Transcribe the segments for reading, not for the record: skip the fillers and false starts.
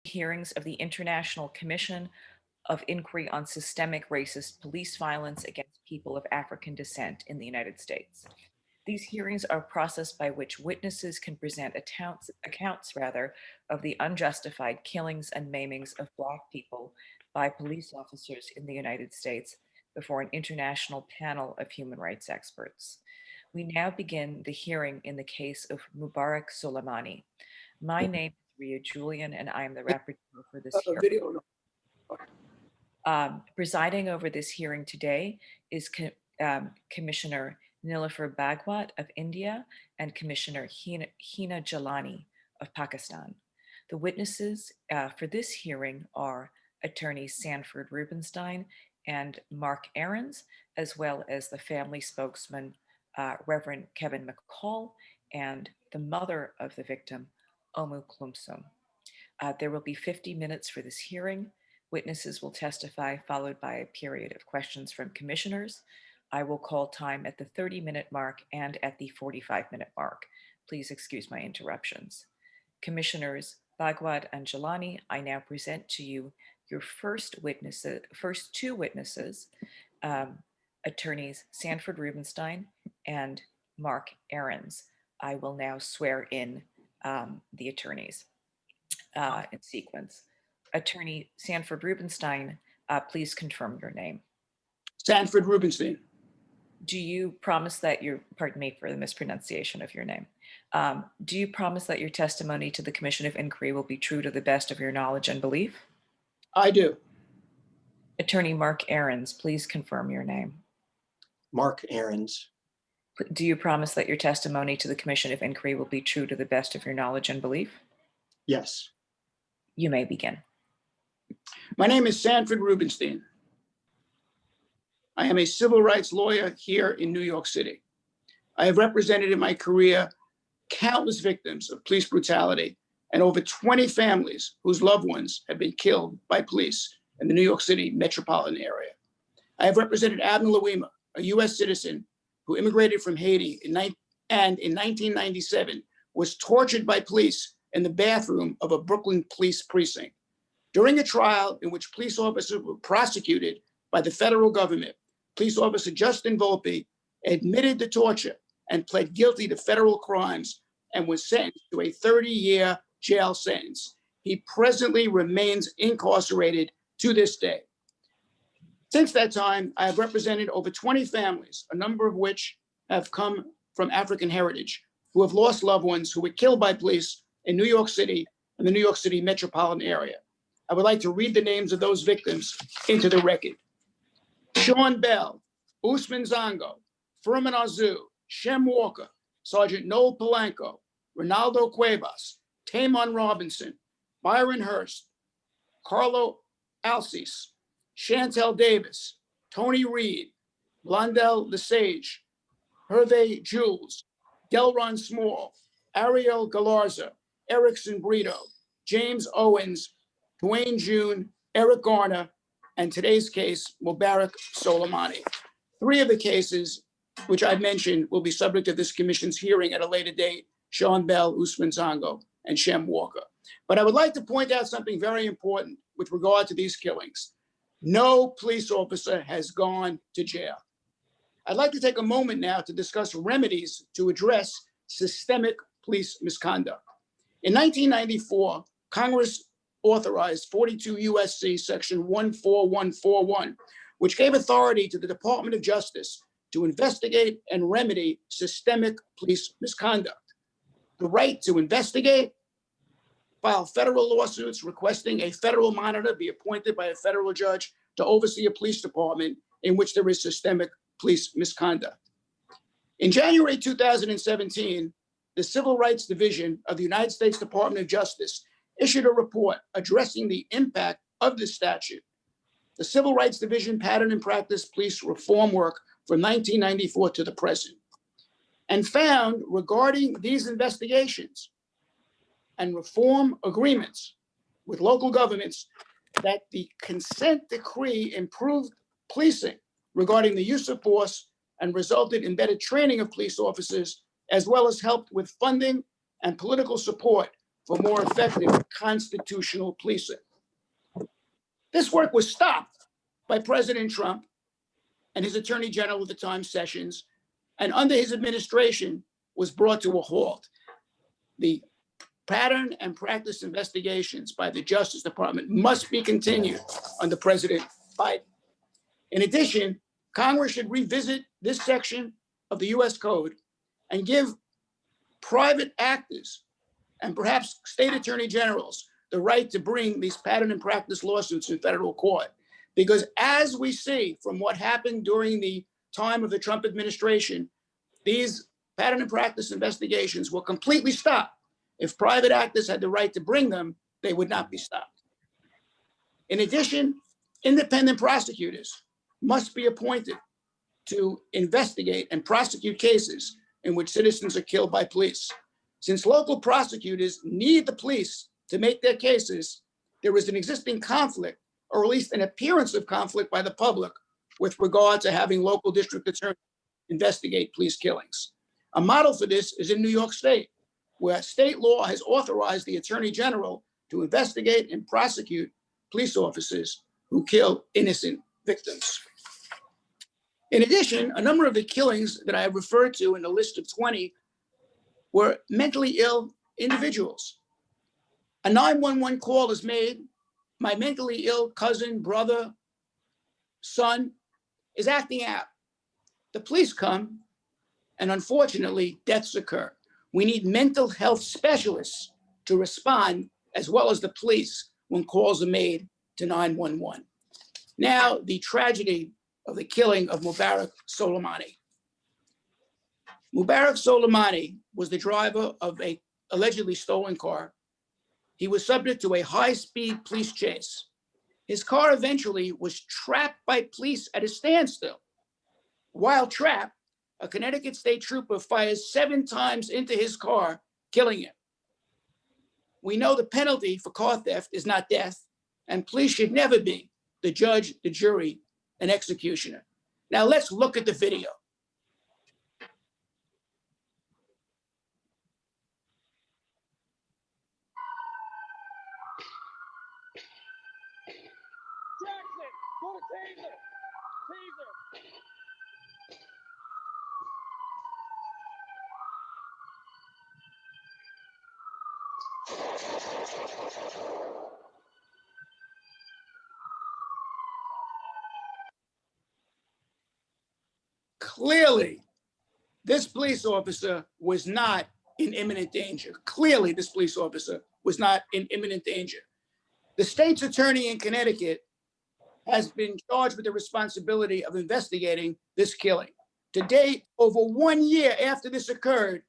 hearings of the International Commission of Inquiry on Systemic Racist Police Violence Against People of African Descent in the United States. These hearings are a process by which witnesses can present accounts of the unjustified killings and maimings of Black people by police officers in the United States before an international panel of human rights experts. We now begin the hearing in the case of Mubarak Soulemane. My name is Ria Julien, and I am the rapporteur for this hearing. Presiding over this hearing today is Commissioner Niloufer Bhagwat of India and Commissioner Hina Jilani of Pakistan. The witnesses for this hearing are attorneys Sanford, Rubenstein, and Mark Arons, as well as the family spokesman, Reverend Kevin McCall, and the mother of the victim, Omo Klumsum. There will be 50 minutes for this hearing. Witnesses will testify, followed by a period of questions from commissioners. I will call time at the 30-minute mark and at the 45-minute mark. Please excuse my interruptions. Commissioners Bhagwat and Jilani, I now present to you your first two witnesses, attorneys Sanford Rubenstein and Mark Arons. I will now swear in the attorneys in sequence. Attorney Sanford Rubenstein, please confirm your name. Sanford Rubenstein. Do you promise that pardon me for the mispronunciation of your name. Do you promise that your testimony to the Commission of Inquiry will be true to the best of your knowledge and belief? I do. Attorney Mark Arons, please confirm your name. Mark Arons. Do you promise that your testimony to the Commission of Inquiry will be true to the best of your knowledge and belief? Yes. You may begin. My name is Sanford Rubenstein. I am a civil rights lawyer here in New York City. I have represented in my career countless victims of police brutality and over 20 families whose loved ones have been killed by police in the New York City metropolitan area. I have represented Abner Louima, a US citizen who immigrated from Haiti and in 1997 was tortured by police in the bathroom of a Brooklyn police precinct. During a trial in which police officers were prosecuted by the federal government, police officer Justin Volpe admitted to torture and pled guilty to federal crimes and was sentenced to a 30-year jail sentence. He presently remains incarcerated to this day. Since that time, I have represented over 20 families, a number of which have come from African heritage, who have lost loved ones who were killed by police in New York City and the New York City metropolitan area. I would like to read the names of those victims into the record. Sean Bell, Usman Zongo, Furman Arzu, Shem Walker, Sergeant Noel Polanco, Ronaldo Cuevas, Tamon Robinson, Byron Hurst, Carlo Alcis, Chantel Davis, Tony Reed, Blondell Lesage, Hervé Jules, Delron Small, Ariel Galarza, Erickson Brito, James Owens, Dwayne June, Eric Garner, and today's case, Mubarak Soulemane. 3 of the cases which I mentioned will be subject to this commission's hearing at a later date: Sean Bell, Usman Zongo, and Shem Walker. But I would like to point out something very important with regard to these killings. No police officer has gone to jail. I'd like to take a moment now to discuss remedies to address systemic police misconduct. In 1994, Congress authorized 42 USC section 14141, which gave authority to the Department of Justice to investigate and remedy systemic police misconduct. The right to investigate, file federal lawsuits requesting a federal monitor be appointed by a federal judge to oversee a police department in which there is systemic police misconduct. In January 2017, the Civil Rights Division of the United States Department of Justice issued a report addressing the impact of this statute. The Civil Rights Division pattern and practice police reform work from 1994 to the present, and found regarding these investigations and reform agreements with local governments that the consent decree improved policing regarding the use of force and resulted in better training of police officers, as well as helped with funding and political support for more effective constitutional policing. This work was stopped by President Trump and his Attorney General at the time, Sessions, and under his administration was brought to a halt. The pattern and practice investigations by the Justice Department must be continued under President Biden. In addition, Congress should revisit this section of the US Code and give private actors and perhaps state attorney generals the right to bring these pattern and practice lawsuits in federal court. Because as we see from what happened during the time of the Trump administration, these pattern and practice investigations will completely stop. If private actors had the right to bring them, they would not be stopped. In addition, independent prosecutors must be appointed to investigate and prosecute cases in which citizens are killed by police. Since local prosecutors need the police to make their cases, there is an existing conflict, or at least an appearance of conflict by the public with regard to having local district attorneys investigate police killings. A model for this is in New York State, where state law has authorized the Attorney General to investigate and prosecute police officers who kill innocent victims. In addition, a number of the killings that I have referred to in the list of 20 were mentally ill individuals. A 911 call is made. My mentally ill cousin, brother, son is acting out. The police come, and unfortunately, deaths occur. We need mental health specialists to respond, as well as the police, when calls are made to 911. Now, the tragedy of the killing of Mubarak Soulemane. Mubarak Soulemane was the driver of a allegedly stolen car. He was subject to a high-speed police chase. His car eventually was trapped by police at a standstill. While trapped, a Connecticut state trooper fires 7 times into his car, killing him. We know the penalty for car theft is not death, and police should never be the judge, the jury, and executioner. Now let's look at the video. Jackson, go to taser. Taser. Clearly, this police officer was not in imminent danger. Clearly, this police officer was not in imminent danger. The state's attorney in Connecticut has been charged with the responsibility of investigating this killing. To date, over 1 year after this occurred,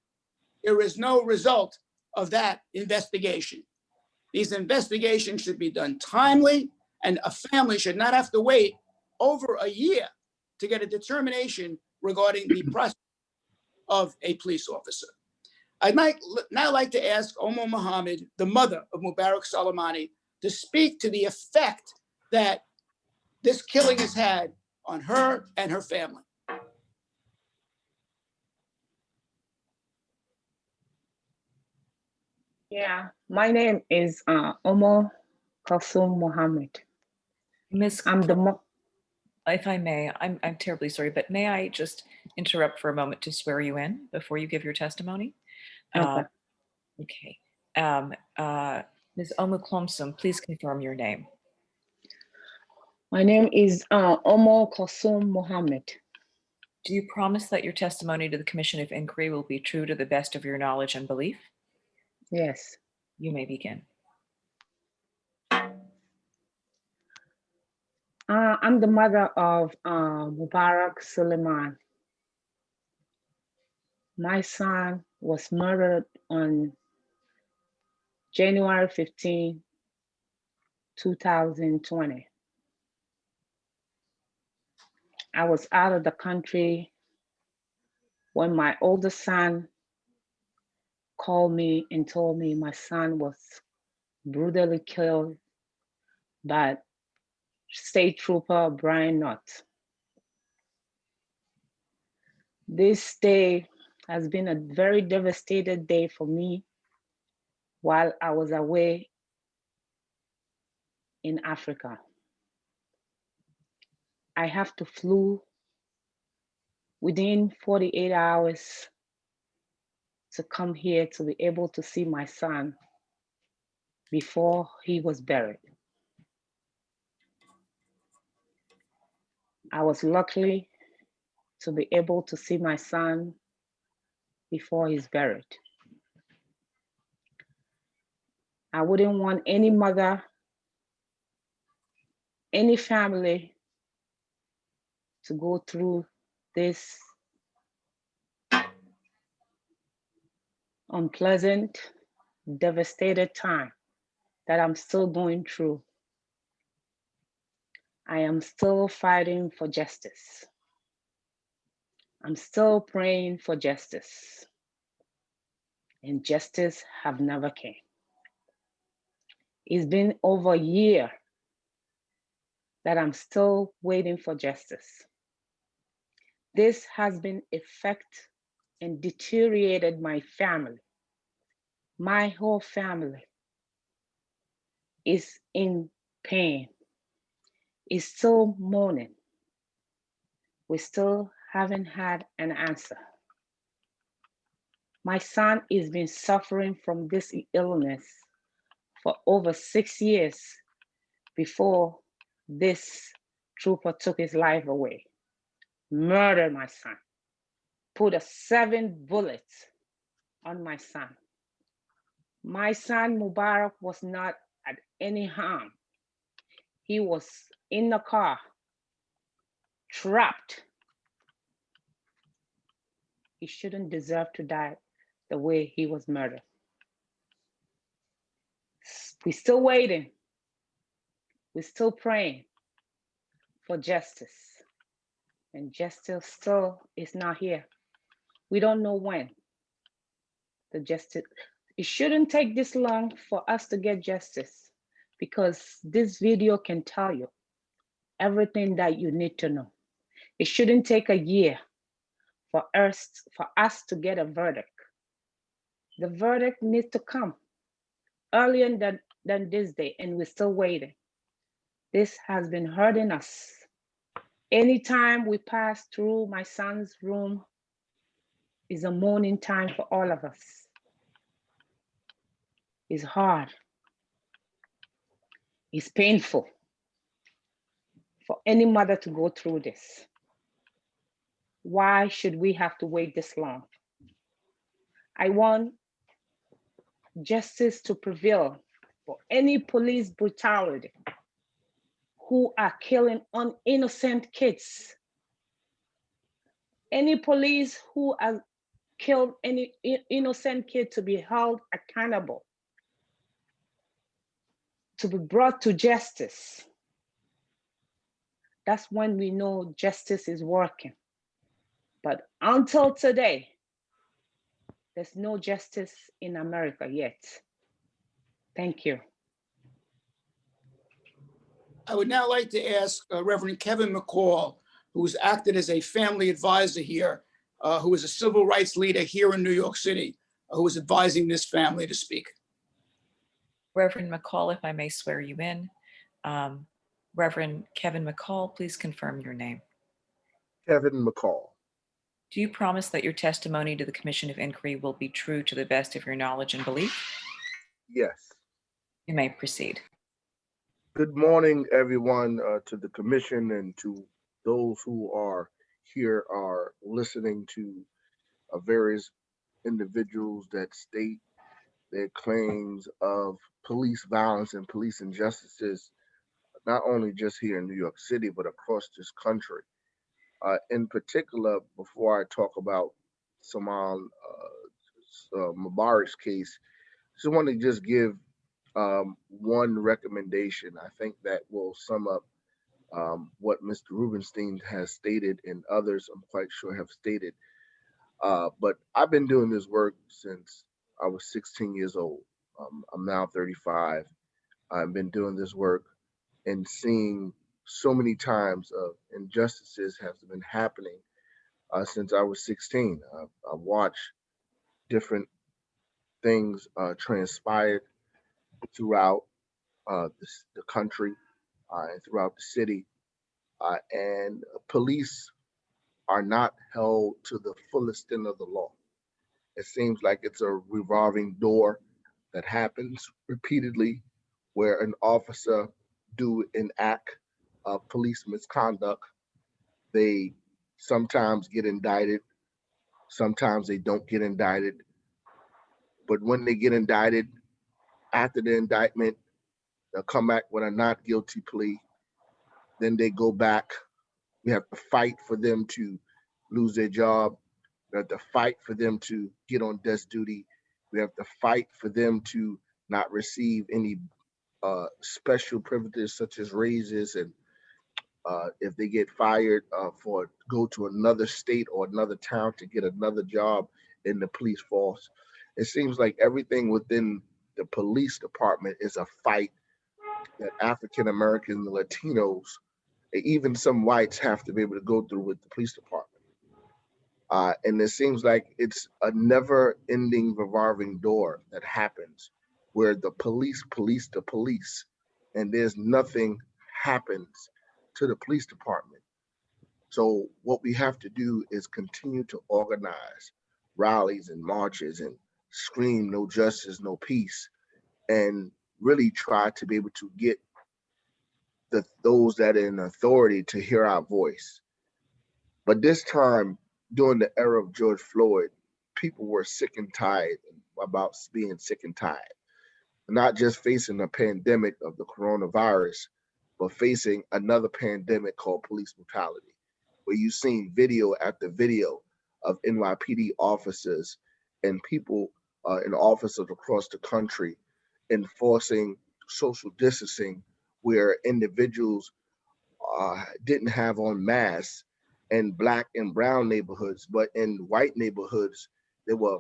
there is no result of that investigation. These investigations should be done timely, and a family should not have to wait over a year to get a determination regarding the process of a police officer. I'd now like to ask Omo Muhammad, the mother of Mubarak Soulemane, to speak to the effect that this killing has had on her and her family. Yeah, my name is Omo Klumsum Muhammad. Ms. I'm the If I may, I'm terribly sorry, but may I just interrupt for a moment to swear you in before you give your testimony? okay. Okay. Ms. Omo Klumsum, please confirm your name. My name is Omo Klumsum Muhammad. Do you promise that your testimony to the Commission of Inquiry will be true to the best of your knowledge and belief? Yes. You may begin. I'm the mother of Mubarak Soulemane. My son was murdered on January 15, 2020. I was out of the country when my oldest son called me and told me my son was brutally killed by State Trooper Brian Knott. This day has been a very devastated day for me while I was away in Africa. I have to flew within 48 hours to come here to be able to see my son before he was buried. I was lucky to be able to see my son before he's buried. I wouldn't want any mother, any family to go through this unpleasant, devastated time that I'm still going through. I am still fighting for justice. I'm still praying for justice, and justice have never came. It's been over a year that I'm still waiting for justice. This has been affect and deteriorated my family. My whole family is in pain, is still mourning. We still haven't had an answer. My son has been suffering from this illness for over 6 years before this trooper took his life away. Murdered my son, put 7 bullets on my son. My son Mubarak was not at any harm. He was in the car, trapped. He shouldn't deserve to die the way he was murdered. We're still waiting. We're still praying for justice. And justice still is not here. We don't know when the justice, it shouldn't take this long for us to get justice, because this video can tell you everything that you need to know. It shouldn't take a year for us to get a verdict. The verdict needs to come earlier than this day, and we're still waiting. This has been hurting us. Anytime we pass through my son's room is a mourning time for all of us. It's hard. It's painful for any mother to go through this. Why should we have to wait this long? I want justice to prevail for any police brutality who are killing innocent kids. Any police who has killed any innocent kid to be held accountable, to be brought to justice. That's when we know justice is working. But until today, there's no justice in America yet. Thank you. I would now like to ask Reverend Kevin McCall, who's acted as a family advisor here, who is a civil rights leader here in New York City, who is advising this family, to speak. Reverend McCall, if I may swear you in. Reverend Kevin McCall, please confirm your name. Kevin McCall. Do you promise that your testimony to the Commission of Inquiry will be true to the best of your knowledge and belief? Yes. You may proceed. Good morning, everyone, to the Commission and to those who are here are listening to various individuals that state their claims of police violence and police injustices, not only just here in New York City, but across this country. In particular, before I talk about Solomoni Mubarak's case, just want to just give one recommendation. I think that will sum up what Mr. Rubenstein has stated and others I'm quite sure have stated. But I've been doing this work since I was 16 years old. I'm now 35. I've been doing this work and seeing so many times of injustices have been happening since I was 16. I watched different things transpired throughout the country and throughout the city, and police are not held to the full extent of the law. It seems like it's a revolving door that happens repeatedly where an officer do an act of police misconduct. They sometimes get indicted, sometimes they don't get indicted. But when they get indicted, after the indictment, they'll come back with a not guilty plea. Then they go back. We have to fight for them to lose their job. We have to fight for them to get on desk duty. We have to fight for them to not receive any special privileges such as raises, and if they get fired for go to another state or another town to get another job in the police force. It seems like everything within the police department is a fight that African Americans, the Latinos, and even some whites have to be able to go through with the police department. And it seems like it's a never-ending revolving door that happens where the police police the police, and there's nothing happens to the police department. So what we have to do is continue to organize rallies and marches and scream no justice, no peace, and really try to be able to get those that are in authority to hear our voice. But this time, during the era of George Floyd, people were sick and tired about being sick and tired, not just facing a pandemic of the coronavirus, but facing another pandemic called police brutality, where you've seen video after video of NYPD officers and people in offices across the country enforcing social distancing, where individuals didn't have on masks in Black and brown neighborhoods, but in white neighborhoods, they were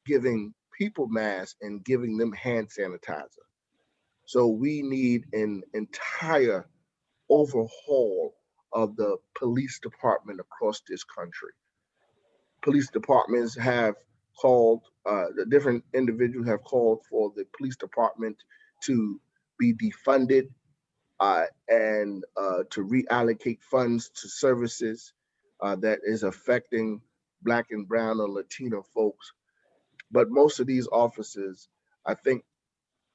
giving people masks and giving them hand sanitizer. So we need an entire overhaul of the police department across this country. Police departments have called, the different individuals have called for the police department to be defunded and to reallocate funds to services that is affecting Black and brown or Latino folks. But most of these officers, I think,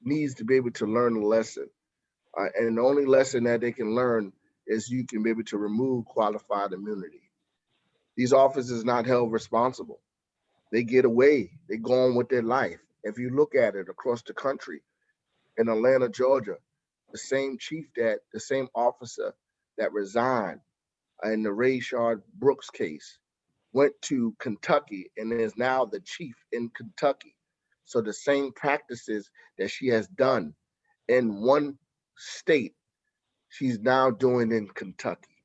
needs to be able to learn a lesson. And the only lesson that they can learn is you can be able to remove qualified immunity. These officers not held responsible. They get away, they go on with their life. If you look at it across the country, in Atlanta, Georgia, the same officer that resigned in the Rayshard Brooks case went to Kentucky and is now the chief in Kentucky. So the same practices that she has done in one state, she's now doing in Kentucky.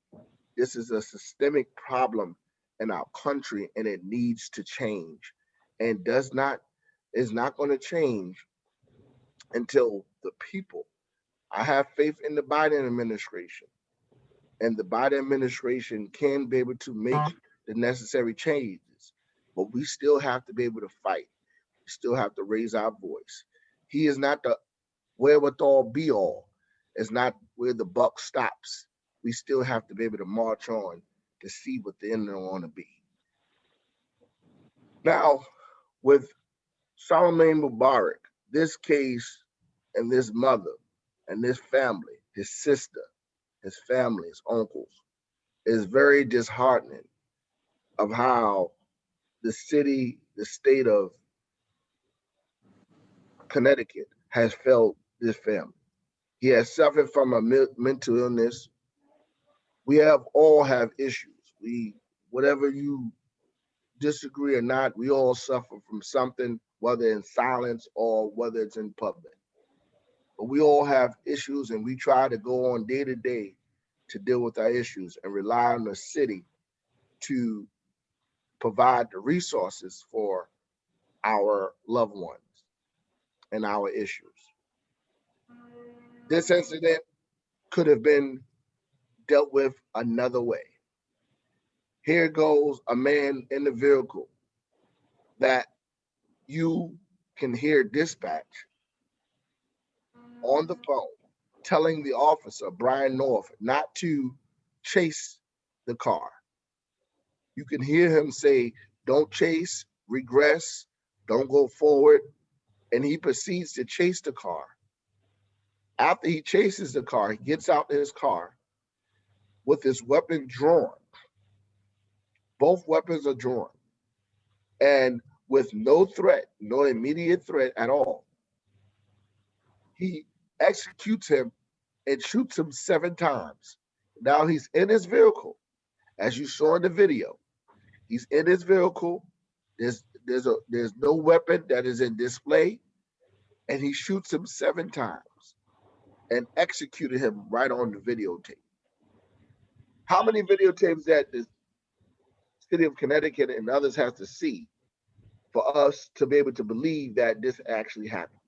This is a systemic problem in our country, and it needs to change, and is not going to change until the people. I have faith in the Biden administration, and the Biden administration can be able to make the necessary changes, but we still have to be able to fight. We still have to raise our voice. He is not the wherewithal be all. It's not where the buck stops. We still have to be able to march on to see what the end want to be. Now, with Solomoni Mubarak, this case and this mother and this family, his sister, his family, his uncles, is very disheartening of how the state of Connecticut has felt this family. He has suffered from a mental illness. We all have issues. Whatever you disagree or not, we all suffer from something, whether in silence or whether it's in public. But we all have issues, and we try to go on day to day to deal with our issues and rely on the city to provide the resources for our loved ones and our issues. This incident could have been dealt with another way. Here goes a man in the vehicle that you can hear dispatch on the phone telling the officer, Brian North, not to chase the car. You can hear him say, don't chase, regress, don't go forward. And he proceeds to chase the car. After he chases the car, he gets out his car with his weapon drawn. Both weapons are drawn. And with no threat, no immediate threat at all, he executes him and shoots him 7 times. Now he's in his vehicle, as you saw in the video. He's in his vehicle. There's no weapon that is in display, and he shoots him 7 times and executed him right on the videotape. How many videotapes that the city of Connecticut and others have to see for us to be able to believe that this actually happened?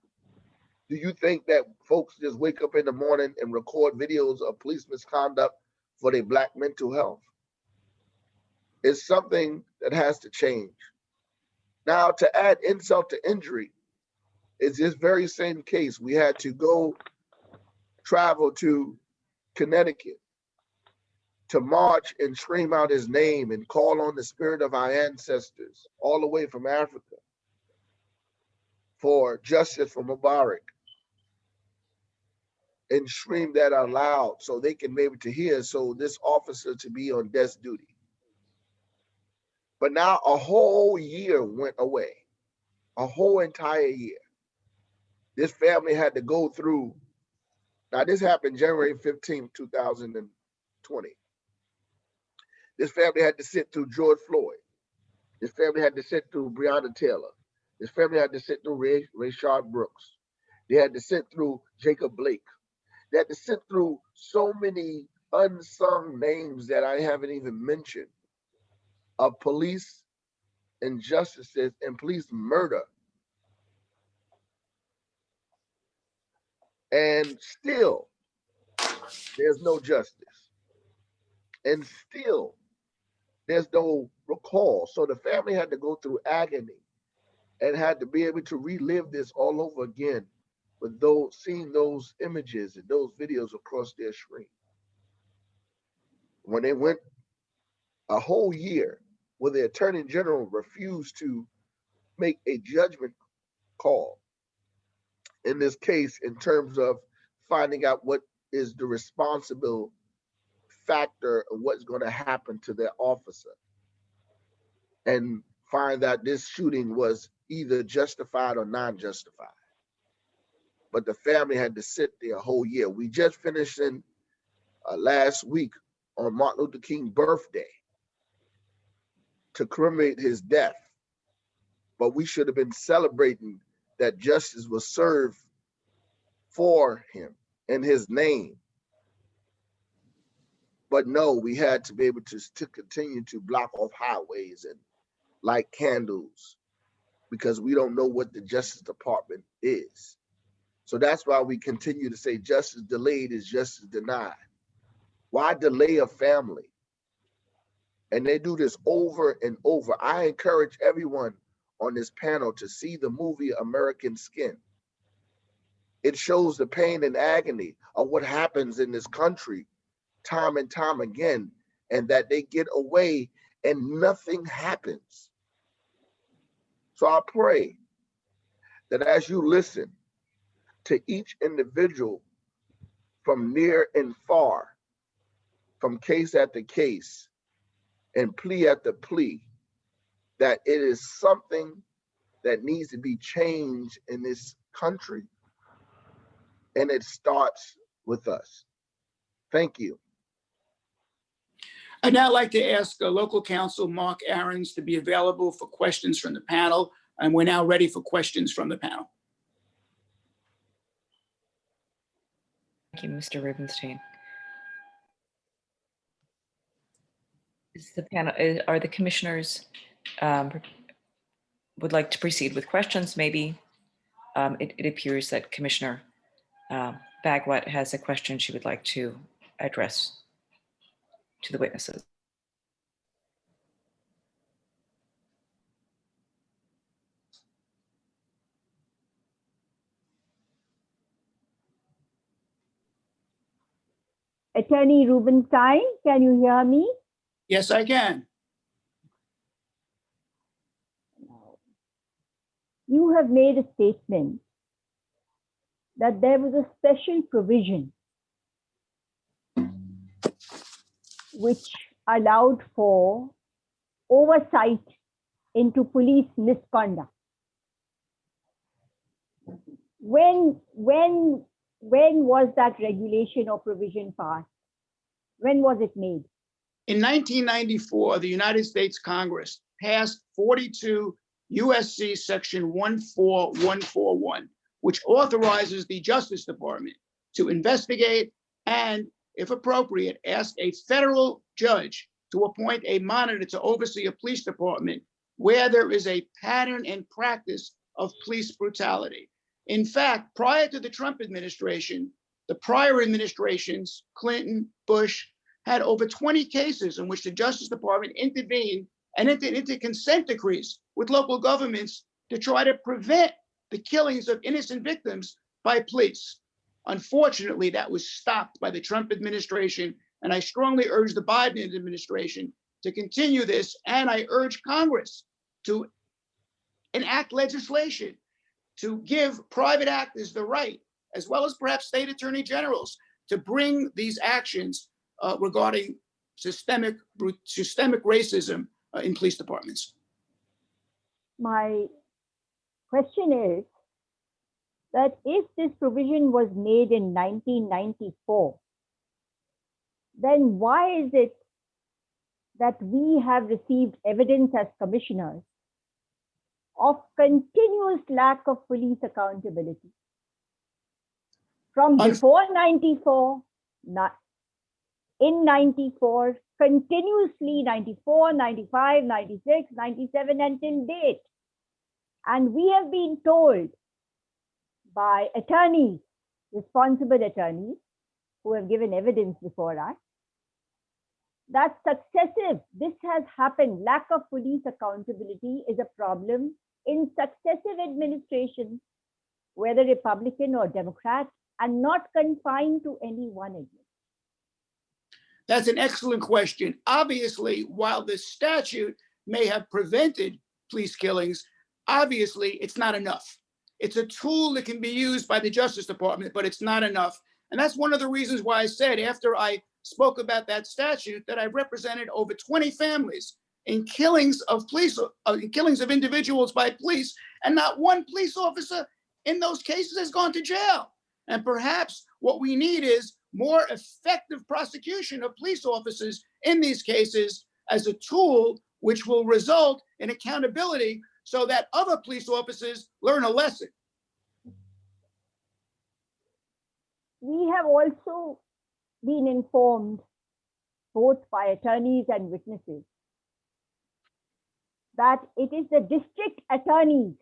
Do you think that folks just wake up in the morning and record videos of police misconduct for their Black mental health? It's something that has to change. Now, to add insult to injury, it's this very same case. We had to go travel to Connecticut to march and scream out his name and call on the spirit of our ancestors all the way from Africa for justice for Mubarak, and scream that out loud so they can be able to hear, so this officer to be on desk duty. But now a whole year went away, a whole entire year. This family had to go through, now this happened January 15th, 2020. This family had to sit through George Floyd. This family had to sit through Breonna Taylor. This family had to sit through Rayshard Brooks. They had to sit through Jacob Blake. They had to sit through so many unsung names that I haven't even mentioned of police injustices and police murder. And still, there's no justice. And still, there's no recall. So the family had to go through agony and had to be able to relive this all over again with those, seeing those images and those videos across their screen. When they went a whole year where the Attorney General refused to make a judgment call in this case in terms of finding out what is the responsible factor of what's going to happen to their officer, and find that this shooting was either justified or non-justified. But the family had to sit there a whole year. We just finished in last week on Martin Luther King's birthday to commemorate his death. But we should have been celebrating that justice was served for him in his name. But no, we had to be able to continue to block off highways and light candles because we don't know what the Justice Department is. So that's why we continue to say justice delayed is justice denied. Why delay a family? And they do this over and over. I encourage everyone on this panel to see the movie American Skin. It shows the pain and agony of what happens in this country time and time again, and that they get away and nothing happens. So I pray that as you listen to each individual from near and far, from case after case and plea after plea, that it is something that needs to be changed in this country, and it starts with us. Thank you. I'd now like to ask local counsel Mark Arons to be available for questions from the panel, and we're now ready for questions from the panel. Thank you, Mr. Rubenstein. Is the panel, are the commissioners would like to proceed with questions? Maybe it appears that Commissioner Bhagwat has a question she would like to address to the witnesses. Attorney Rubenstein, can you hear me? Yes, I can. You have made a statement that there was a special provision which allowed for oversight into police misconduct. When was that regulation or provision passed? When was it made? In 1994, the United States Congress passed 42 USC section 14141, which authorizes the Justice Department to investigate and, if appropriate, ask a federal judge to appoint a monitor to oversee a police department where there is a pattern and practice of police brutality. In fact, prior to the Trump administration, the prior administrations, Clinton, Bush, had over 20 cases in which the Justice Department intervened and entered into consent decrees with local governments to try to prevent the killings of innocent victims by police. Unfortunately, that was stopped by the Trump administration, and I strongly urge the Biden administration to continue this, and I urge Congress to enact legislation to give private actors the right, as well as perhaps state attorney generals, to bring these actions regarding systemic racism in police departments. My question is that if this provision was made in 1994, then why is it that we have received evidence as commissioners of continuous lack of police accountability? From before 94, in 94, continuously 94, 95, 96, 97 until date. And we have been told by attorneys, responsible attorneys, who have given evidence before us, that this has happened, lack of police accountability is a problem in successive administrations, whether Republican or Democrat, and not confined to any one administration. That's an excellent question. Obviously, while the statute may have prevented police killings, obviously it's not enough. It's a tool that can be used by the Justice Department, but it's not enough. And that's one of the reasons why I said, after I spoke about that statute, that I represented over 20 families in killings of individuals by police, and not one police officer in those cases has gone to jail. And perhaps what we need is more effective prosecution of police officers in these cases as a tool which will result in accountability so that other police officers learn a lesson. We have also been informed, both by attorneys and witnesses, that it is the district attorneys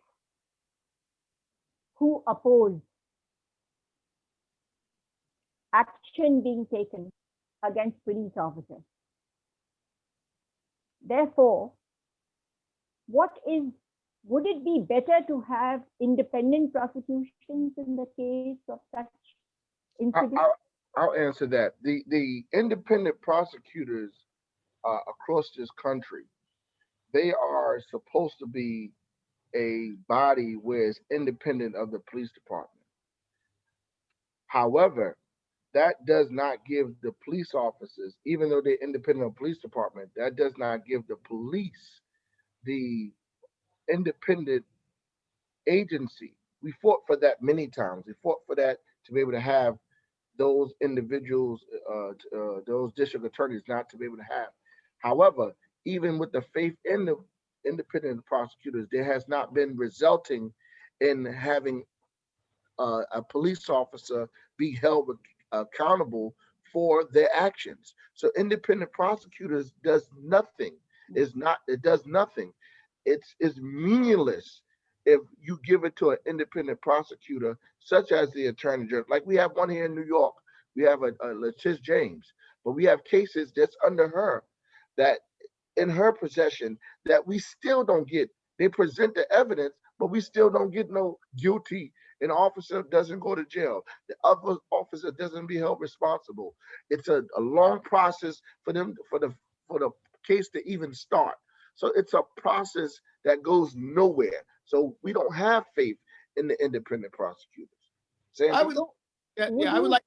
who oppose action being taken against police officers. Therefore, would it be better to have independent prosecutions in the case of such incidents? I'll answer that. The independent prosecutors across this country, they are supposed to be a body where it's independent of the police department. However, that does not give the police officers, even though they're independent of the police department, that does not give the police the independent agency. We fought for that many times. We fought for that to be able to have those individuals, those district attorneys not to be able to have. However, even with the faith in the independent prosecutors, there has not been resulting in having a police officer be held accountable for their actions. So independent prosecutors does nothing. It does nothing. It's meaningless if you give it to an independent prosecutor, such as the attorney general. Like we have one here in New York. We have a Letitia James, but we have cases that's under her, that in her possession, that we still don't get. They present the evidence, but we still don't get no guilty An officer doesn't go to jail. The other officer doesn't be held responsible. It's a long process for them for the case to even start. So it's a process that goes nowhere. So we don't have faith in the independent prosecutors. I Sanford? would, Would I would you- like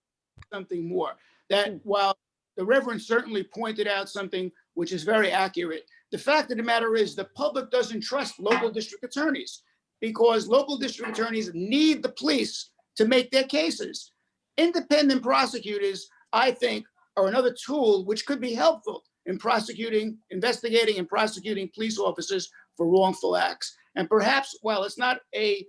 something more. That while the Reverend certainly pointed out something which is very accurate, the fact of the matter is the public doesn't trust local district attorneys because local district attorneys need the police to make their cases. Independent prosecutors, I think, are another tool which could be helpful in prosecuting, investigating, and prosecuting police officers for wrongful acts. And perhaps, while it's not a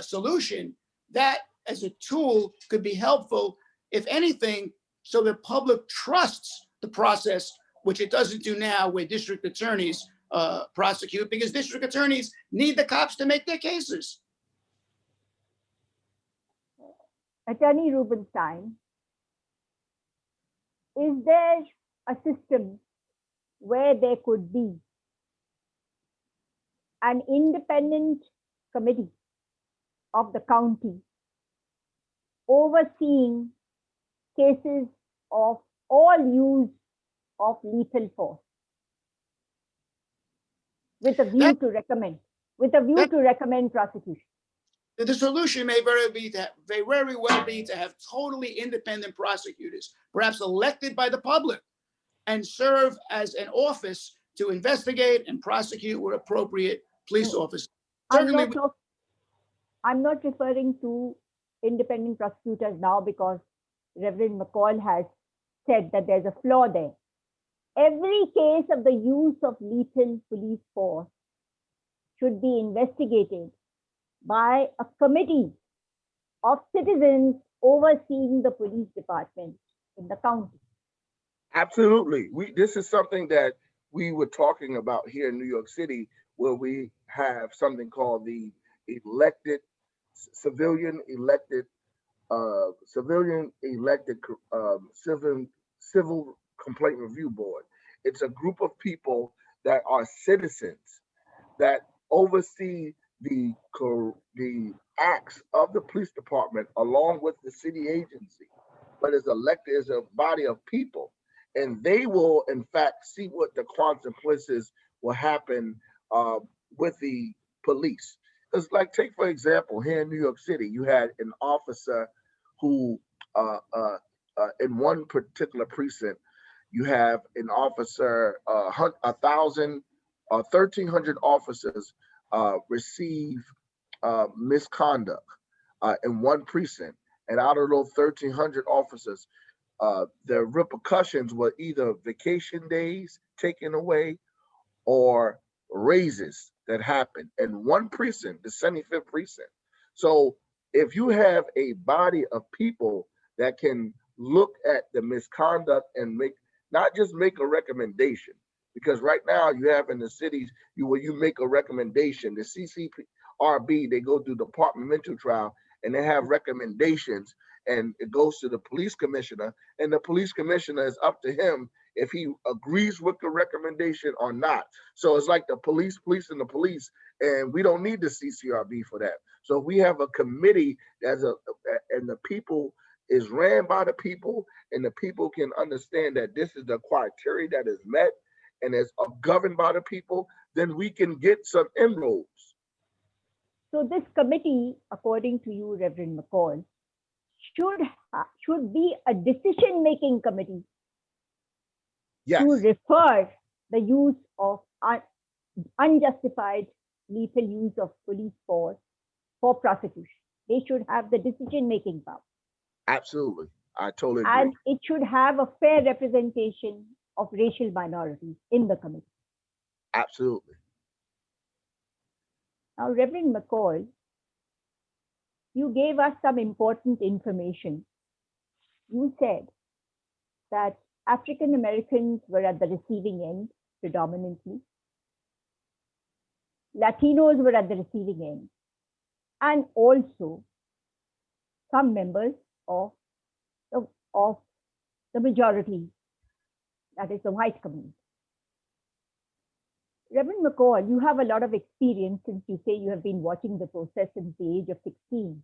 solution, that as a tool could be helpful, if anything, so the public trusts the process, which it doesn't do now, where district attorneys prosecute, because district attorneys need the cops to make their cases. Attorney Rubenstein, is there a system where there could be an independent committee of the county overseeing cases of all use of lethal force with a view to recommend prosecution? The solution may very well be to have totally independent prosecutors, perhaps elected by the public, and serve as an office to investigate and prosecute with appropriate police officers. Certainly, I'm not referring to independent prosecutors now because Reverend McCall has said that there's a flaw there. Every case of the use of lethal police force should be investigated by a committee of citizens overseeing the police department in the county. Absolutely. This is something that we were talking about here in New York City, where we have something called the civilian elected civil complaint review board. It's a group of people that are citizens that oversee the acts of the police department along with the city agency, but is elected as a body of people. And they will, in fact, see what the consequences will happen with the police. Because, like, take for example, here in New York City, you had an officer who, in one particular precinct, you have an officer, 1,300 officers receive misconduct in one precinct. And out of those 1,300 officers, the repercussions were either vacation days taken away or raises that happened in one precinct, the 75th precinct. So if you have a body of people that can look at the misconduct and not just make a recommendation, because right now you have in the cities, where you make a recommendation, the CCRB, they go through departmental trial and they have recommendations, and it goes to the police commissioner, and the police commissioner is up to him if he agrees with the recommendation or not. So it's like the police and the police, and we don't need the CCRB for that. So we have a committee and the people is ran by the people, and the people can understand that this is the criteria that is met and is governed by the people, then we can get some inroads. So this committee, according to you, Reverend McCall, should be a decision-making committee. Yes. To refer the use of unjustified lethal use of police force for prosecution. They should have the decision-making power. Absolutely. I totally agree. And it should have a fair representation of racial minorities in the committee. Absolutely. Now, Reverend McCall, you gave us some important information. You said that African Americans were at the receiving end predominantly. Latinos were at the receiving end, and also some members of the majority, that is the white community. Reverend McCall, you have a lot of experience since you say you have been watching the process since the age of 16.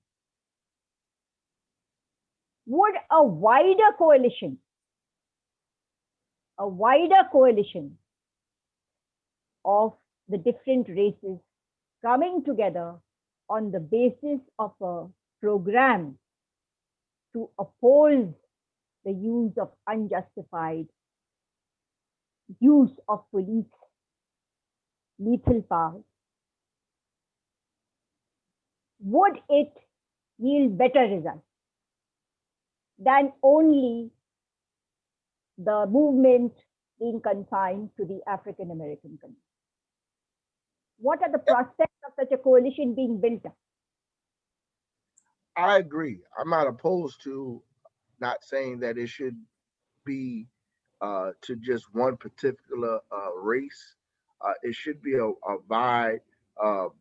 would a wider coalition of the different races coming together on the basis of a program to oppose the use of unjustified use of police lethal power, would it yield better results than only the movement being confined to the African American community? What are the prospects of such a coalition being built up? I agree. I'm not opposed to not saying that it should be to just one particular race. It should be a wide,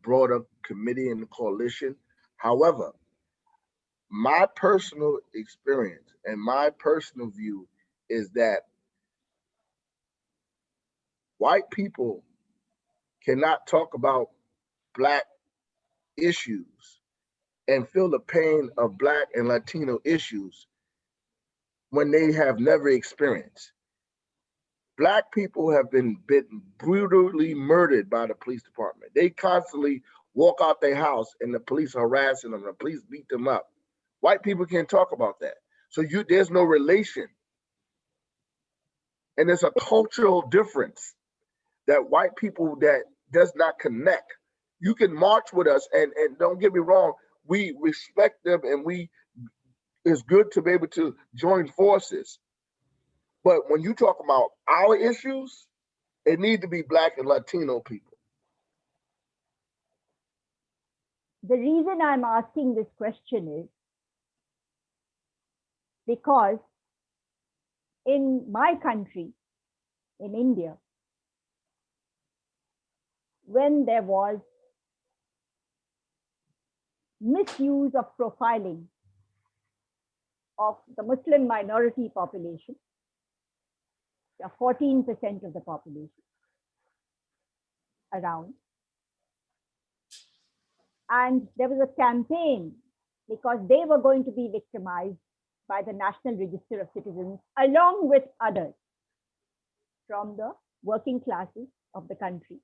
broader committee and coalition. However, my personal experience and my personal view is that white people cannot talk about Black issues and feel the pain of Black and Latino issues when they have never experienced. Black people have been brutally murdered by the police department. They constantly walk out their house and the police are harassing them, the police beat them up. White people can't talk about that. So there's no relation. And it's a cultural difference that white people that does not connect. You can march with us and don't get me wrong, we respect them and it's good to be able to join forces. But when you talk about our issues, it needs to be Black and Latino people. The reason I'm asking this question is because in my country, in India, when there was misuse of profiling of the Muslim minority population, 14% of the population around. And there was a campaign because they were going to be victimized by the National Register of Citizens, along with others from the working classes of the country.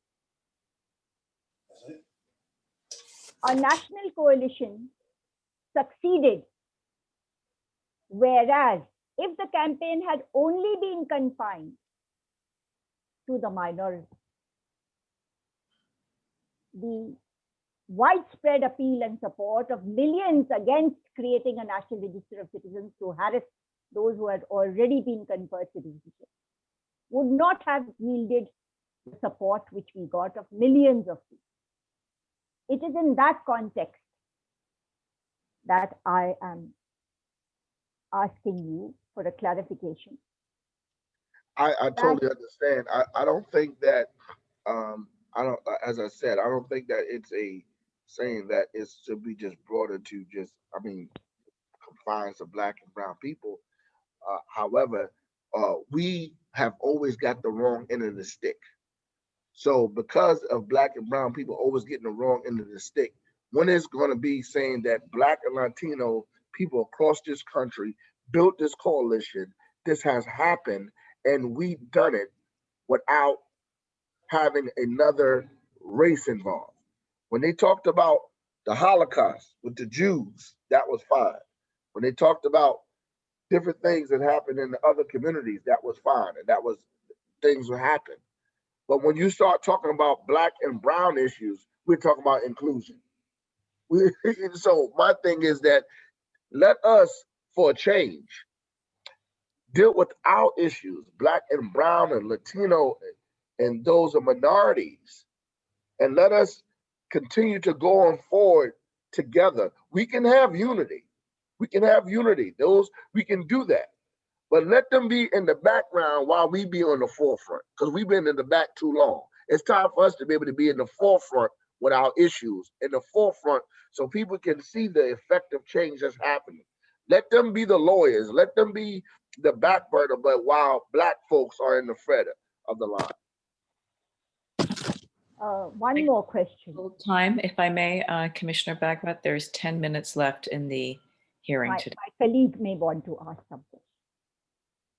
Our national coalition succeeded, whereas if the campaign had only been confined to the minority, the widespread appeal and support of millions against creating a National Register of Citizens to harass those who had already been conferred citizenship would not have yielded the support which we got of millions of people. It is in that context that I am asking you for a clarification. I totally understand. I don't think that as I said, I don't think that it's a saying that it should be just broader to just, confines of Black and brown people. However, we have always got the wrong end of the stick. So because of Black and brown people always getting the wrong end of the stick, when it's going to be saying that Black and Latino people across this country built this coalition, this has happened, and we've done it without having another race involved. When they talked about the Holocaust with the Jews, that was fine. When they talked about different things that happened in the other communities, that was fine, and that was things will happen. But when you start talking about Black and brown issues, we're talking about inclusion. So my thing is that let us, for a change, deal with our issues, Black and brown and Latino and those are minorities, and let us continue to go on forward together. We can have unity. We can have unity. We can do that. But let them be in the background while we be on the forefront, because we've been in the back too long. It's time for us to be able to be in the forefront with our issues, in the forefront, so people can see the effective change that's happening. Let them be the lawyers. Let them be the backburner, but while Black folks are in the front of the line. One more question. Time, if I may, Commissioner Bhagwat, there's 10 minutes left in the hearing My today. colleague may want to ask something.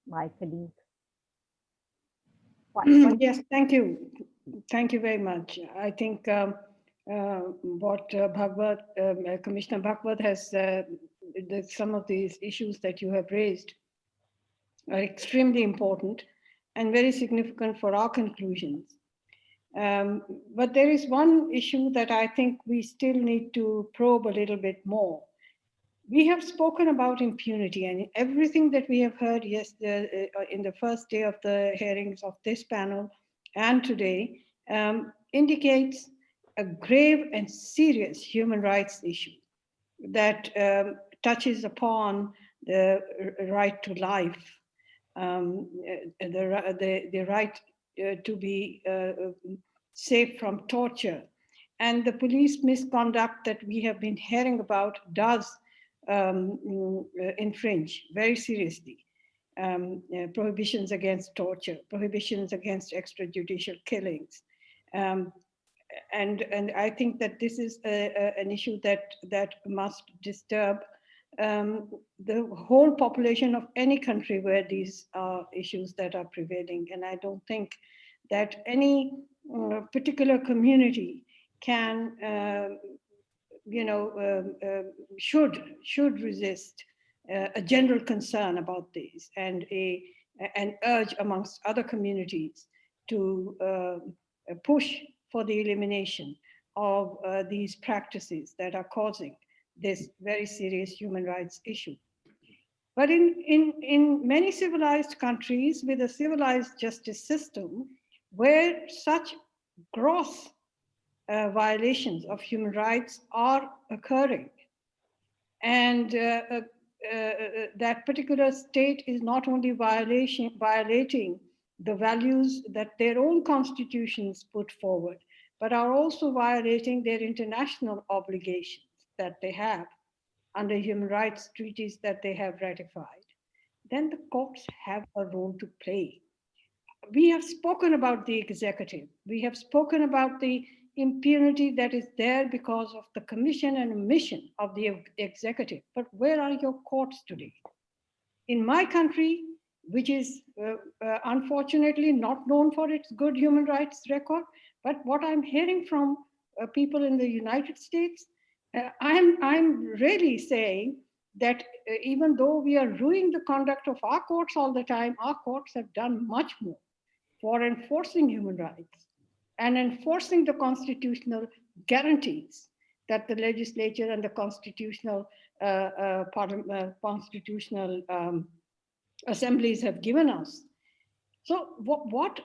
My colleague. Yes, thank you. Thank you very much. I think what Commissioner Bhagwat has, some of these issues that you have raised are extremely important and very significant for our conclusions. But there is one issue that I think we still need to probe a little bit more. We have spoken about impunity, and everything that we have heard in the first day of the hearings of this panel and today indicates a grave and serious human rights issue that touches upon the right to life, the right to be safe from torture. And the police misconduct that we have been hearing about does infringe very seriously prohibitions against torture, prohibitions against extrajudicial killings. And I think that this is an issue that must disturb the whole population of any country where these are issues that are prevailing. And I don't think that any particular community can should resist a general concern about these and an urge amongst other communities to push for the elimination of these practices that are causing this very serious human rights issue. But in many civilized countries with a civilized justice system, where such gross violations of human rights are occurring, and that particular state is not only violating the values that their own constitutions put forward, but are also violating their international obligations that they have under human rights treaties that they have ratified, then the courts have a role to play. We have spoken about the executive. We have spoken about the impunity that is there because of the commission and mission of the executive. But where are your courts today? In my country, which is unfortunately not known for its good human rights record, but what I'm hearing from people in the United States, I'm really saying that even though we are ruining the conduct of our courts all the time, our courts have done much more for enforcing human rights and enforcing the constitutional guarantees that the legislature and the constitutional assemblies have given us. So what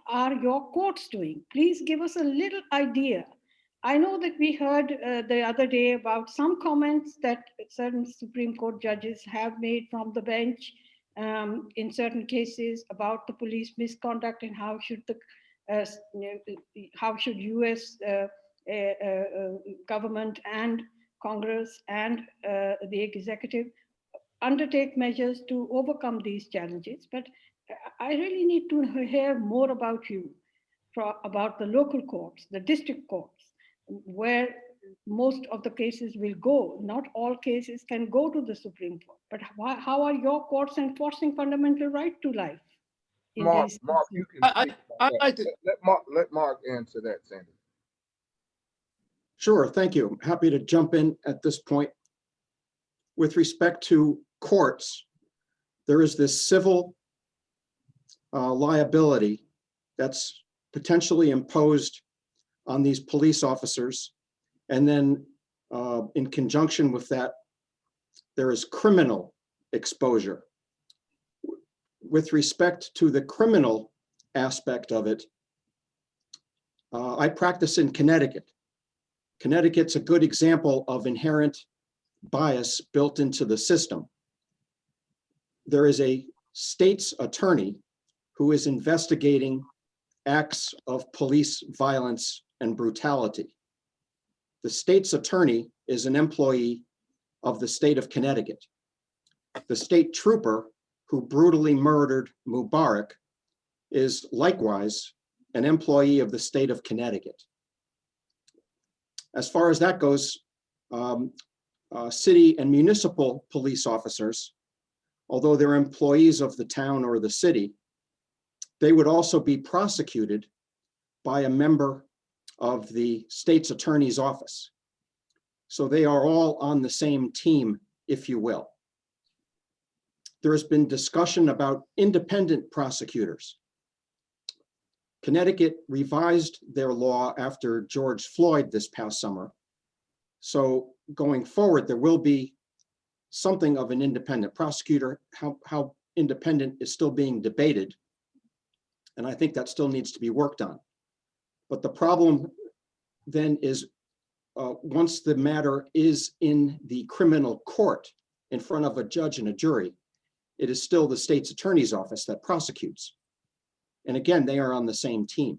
are your courts doing? Please give us a little idea. I know that we heard the other day about some comments that certain Supreme Court judges have made from the bench in certain cases about the police misconduct and how should US government and Congress and the executive undertake measures to overcome these challenges. But I really need to hear more about you, about the local courts, the district courts, where most of the cases will go. Not all cases can go to the Supreme Court, but how are your courts enforcing fundamental right to life? Mark, you can speak about that. Let Mark answer that, Sandy. Sure, thank you. Happy to jump in at this point. With respect to courts, there is this civil liability that's potentially imposed on these police officers. And then in conjunction with that, there is criminal exposure. With respect to the criminal aspect of it, I practice in Connecticut. Connecticut's a good example of inherent bias built into the system. There is a state's attorney who is investigating acts of police violence and brutality. The state's attorney is an employee of the state of Connecticut. The state trooper who brutally murdered Mubarak is likewise an employee of the state of Connecticut. As far as that goes, city and municipal police officers, although they're employees of the town or the city, they would also be prosecuted by a member of the state's attorney's office. So they are all on the same team, if you will. There has been discussion about independent prosecutors. Connecticut revised their law after George Floyd this past summer. So going forward, there will be something of an independent prosecutor. How independent is still being debated. And I think that still needs to be worked on. But the problem then is once the matter is in the criminal court in front of a judge and a jury, it is still the state's attorney's office that prosecutes. And again, they are on the same team.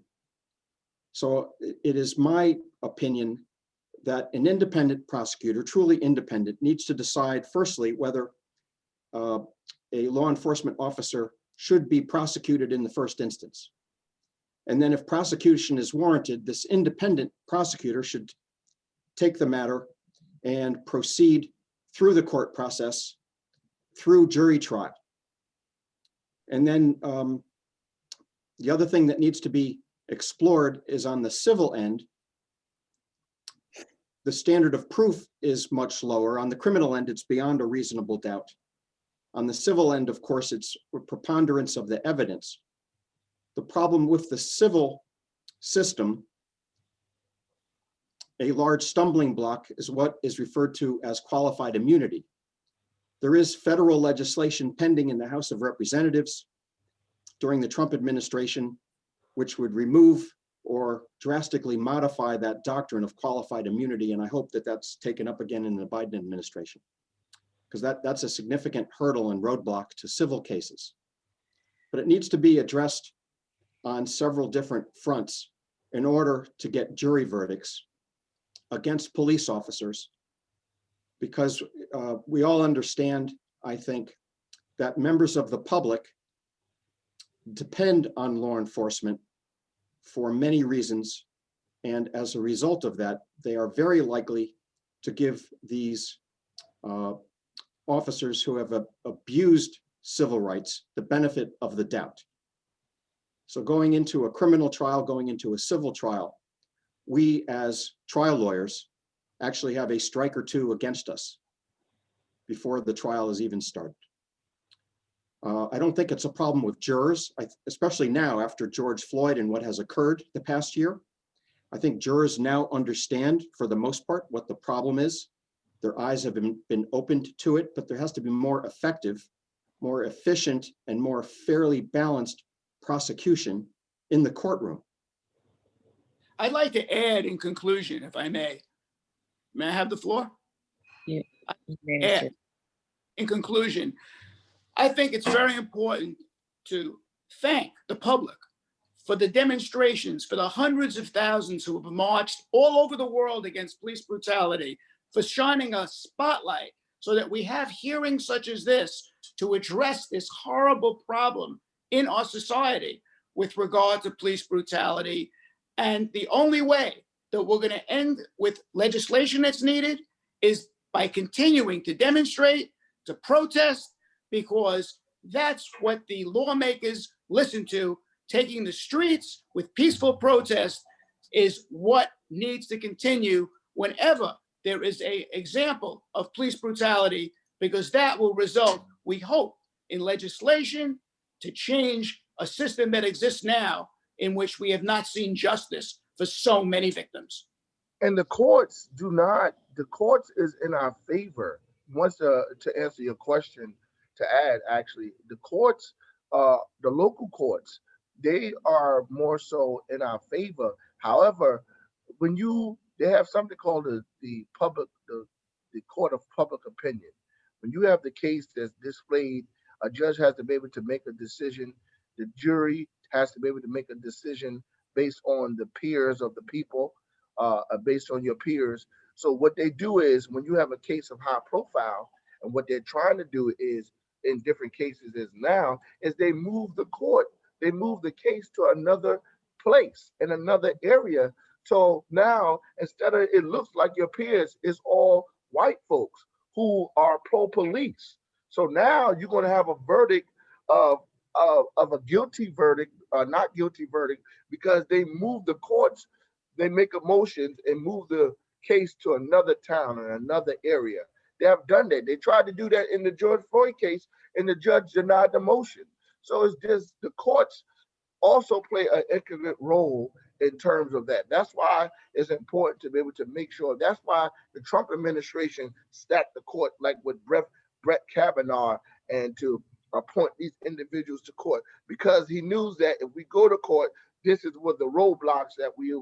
So it is my opinion that an independent prosecutor, truly independent, needs to decide firstly whether a law enforcement officer should be prosecuted in the first instance. And then if prosecution is warranted, this independent prosecutor should take the matter and proceed through the court process, through jury trial. And then the other thing that needs to be explored is on the civil end. The standard of proof is much lower. On the criminal end, it's beyond a reasonable doubt. On the civil end, of course, it's a preponderance of the evidence. The problem with the civil system, a large stumbling block, is what is referred to as qualified immunity. There is federal legislation pending in the House of Representatives during the Trump administration, which would remove or drastically modify that doctrine of qualified immunity. And I hope that that's taken up again in the Biden administration, because that's a significant hurdle and roadblock to civil cases. But it needs to be addressed on several different fronts in order to get jury verdicts against police officers, because we all understand, I think, that members of the public depend on law enforcement for many reasons. And as a result of that, they are very likely to give these officers who have abused civil rights the benefit of the doubt. So going into a criminal trial, going into a civil trial, we as trial lawyers actually have a strike or two against us before the trial is even started. I don't think it's a problem with jurors, especially now after George Floyd and what has occurred the past year. I think jurors now understand, for the most part, what the problem is. Their eyes have been opened to it, but there has to be more effective, more efficient, and more fairly balanced prosecution in the courtroom. I'd like to add in conclusion, if I may. May I have the floor? Yeah. Add, in conclusion, I think it's very important to thank the public for the demonstrations, for the hundreds of thousands who have marched all over the world against police brutality, for shining a spotlight so that we have hearings such as this to address this horrible problem in our society with regard to police brutality. And the only way that we're going to end with legislation that's needed is by continuing to demonstrate, to protest, because that's what the lawmakers listen to. Taking the streets with peaceful protest is what needs to continue whenever there is an example of police brutality, because that will result, we hope, in legislation to change a system that exists now in which we have not seen justice for so many victims. And the courts is in our favor. Once to answer your question, to add, actually, the courts, the local courts, they are more so in our favor. However, when they have something called the court of public opinion. When you have the case that's displayed, a judge has to be able to make a decision. The jury has to be able to make a decision based on the peers of the people, based on your peers. So what they do is, when you have a case of high profile, and what they're trying to do is, in different cases is they move the court, they move the case to another place in another area. So now, instead of, it looks like your peers is all white folks who are pro-police. So now you're going to have a verdict of a guilty verdict, not guilty verdict, because they move the courts, they make a motion and move the case to another town or another area. They have done that. They tried to do that in the George Floyd case, and the judge denied the motion. So it's just the courts also play an intricate role in terms of that. That's why it's important to be able to make sure. That's why the Trump administration stacked the court like with Brett Kavanaugh and to appoint these individuals to court, because he knew that if we go to court, this is what the roadblocks that we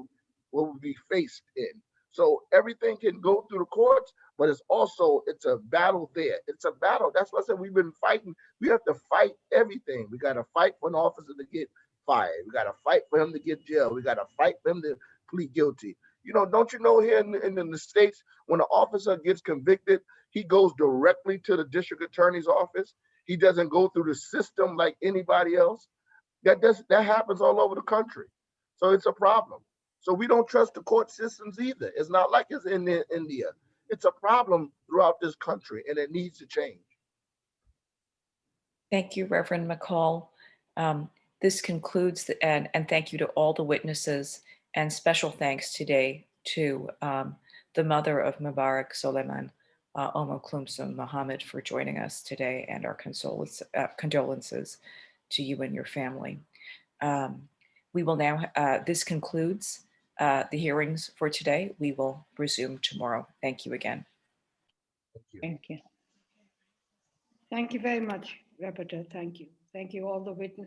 will be faced in. So everything can go through the courts, but it's a battle there. It's a battle. That's what I said. We've been fighting. We have to fight everything. We got to fight for an officer to get fired. We got to fight for him to get jailed. We got to fight for him to plead guilty. Don't you know here in the States, when an officer gets convicted, he goes directly to the district attorney's office. He doesn't go through the system like anybody else. That happens all over the country. So it's a problem. So we don't trust the court systems either. It's not like it's in India. It's a problem throughout this country, and it needs to change. Thank you, Reverend McCall. This concludes, and thank you to all the witnesses, and special thanks today to the mother of Mubarak Soulemane, Omo Klumsum Muhammad, for joining us today, and our condolences to you and your family. We will now, this concludes the hearings for today. We will resume tomorrow. Thank you again. Thank you. Thank you. Thank you very much, Rapporteur. Thank you. Thank you, all the witnesses.